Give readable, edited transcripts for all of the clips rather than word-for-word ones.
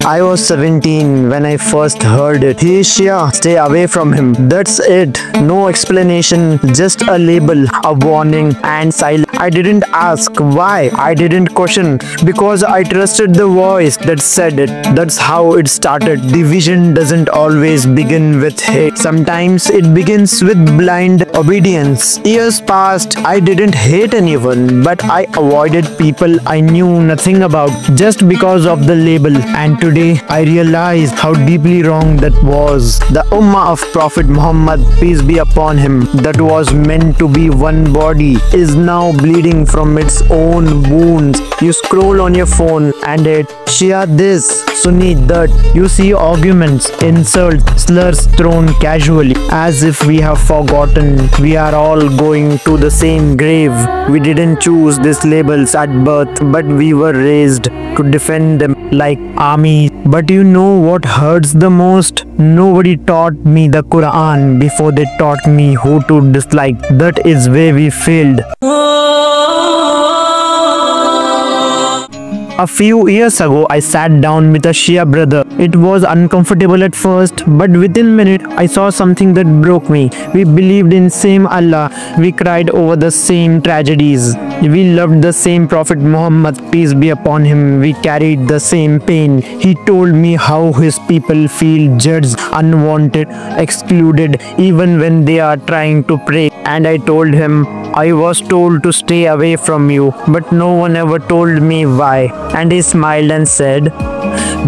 I was 17 when I first heard it. He is Shia, stay away from him. That's it. No explanation, just a label, a warning and silence. I didn't ask why. I didn't question because I trusted the voice that said it. That's how it started. Division doesn't always begin with hate. Sometimes it begins with blind obedience. Years passed. I didn't hate anyone, but I avoided people I knew nothing about just because of the label. And today I realize how deeply wrong that was. The Ummah of Prophet Muhammad, peace be upon him, that was meant to be one body, is now bleeding from its own wounds. You scroll on your phone and it Shia this, Sunni that. You see arguments, insults, slurs thrown casually, as if we have forgotten we are all going to the same grave. We didn't choose these labels at birth, but we were raised to defend them like armies. But you know what hurts the most? Nobody taught me the Quran before they taught me who to dislike. That is where we failed. A few years ago, I sat down with a Shia brother. It was uncomfortable at first, but within a minute, I saw something that broke me. We believed in same Allah. We cried over the same tragedies. We loved the same Prophet Muhammad, peace be upon him. We carried the same pain. He told me how his people feel judged, unwanted, excluded, even when they are trying to pray. And I told him, I was told to stay away from you, but no one ever told me why. And he smiled and said,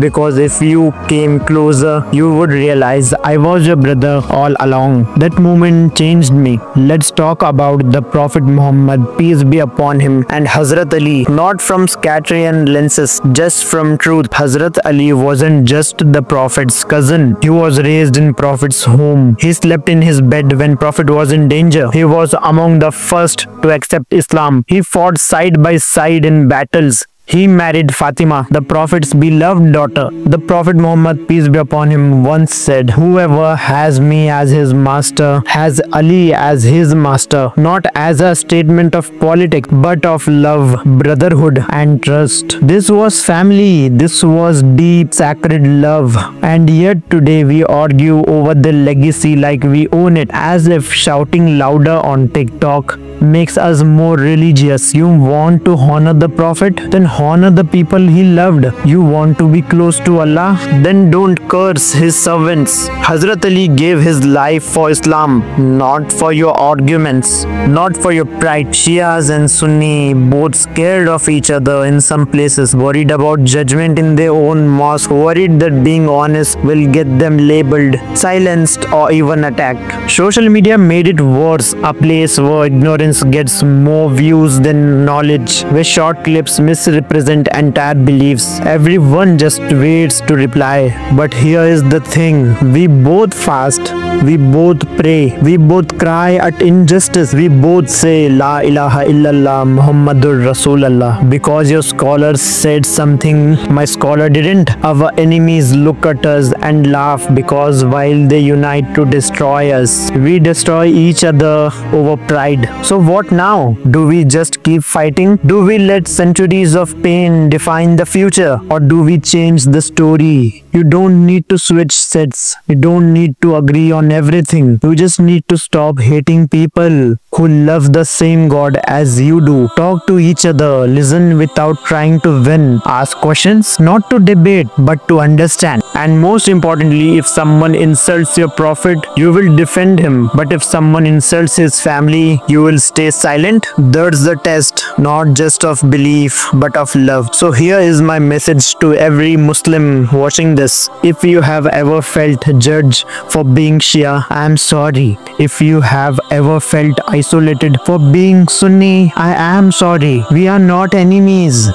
because if you came closer, you would realize I was your brother all along. That moment changed me. Let's talk about the Prophet Muhammad, peace be upon him, and Hazrat Ali. Not from Scatrian lenses, just from truth. Hazrat Ali wasn't just the Prophet's cousin. He was raised in Prophet's home. He slept in his bed when Prophet was in danger. He was among the first to accept Islam. He fought side by side in battles. He married Fatima, the Prophet's beloved daughter. The Prophet Muhammad, peace be upon him, once said, whoever has me as his master has Ali as his master, not as a statement of politics, but of love, brotherhood and trust. This was family. This was deep, sacred love. And yet today we argue over the legacy like we own it, as if shouting louder on TikTok makes us more religious. You want to honor the Prophet? Then honor the people he loved. You want to be close to Allah? Then don't curse his servants. Hazrat Ali gave his life for Islam, not for your arguments, not for your pride. Shias and Sunni both scared of each other in some places, worried about judgment in their own mosque, worried that being honest will get them labeled, silenced or even attacked. Social media made it worse, a place where ignorance gets more views than knowledge, where short clips misrepresent entire beliefs. Everyone just waits to reply. But here is the thing, we both fast, we both pray, we both cry at injustice, we both say La ilaha illallah Muhammadur Rasulullah. Because your scholar said something my scholar didn't, our enemies look at us and laugh, because while they unite to destroy us, we destroy each other over pride. So what now? Do we just keep fighting? Do we let centuries of pain define the future? Or do we change the story? You don't need to switch sets. You don't need to agree on everything. You just need to stop hating people who love the same God as you do. Talk to each other. Listen without trying to win. Ask questions, not to debate, but to understand. And most importantly, if someone insults your Prophet, you will defend him. But if someone insults his family, you will stay silent. That's the test, not just of belief, but of love. So here is my message to every Muslim watching this. If you have ever felt judged for being Shia, I am sorry. If you have ever felt isolated for being Sunni, I am sorry. We are not enemies.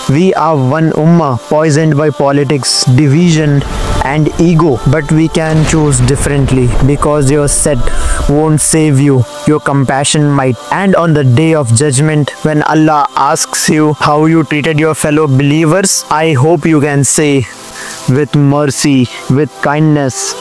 We are one ummah, poisoned by politics, division and ego. But we can choose differently, because your set won't save you, your compassion might. And on the day of judgment, when Allah asks you how you treated your fellow believers, I hope you can say, with mercy, with kindness,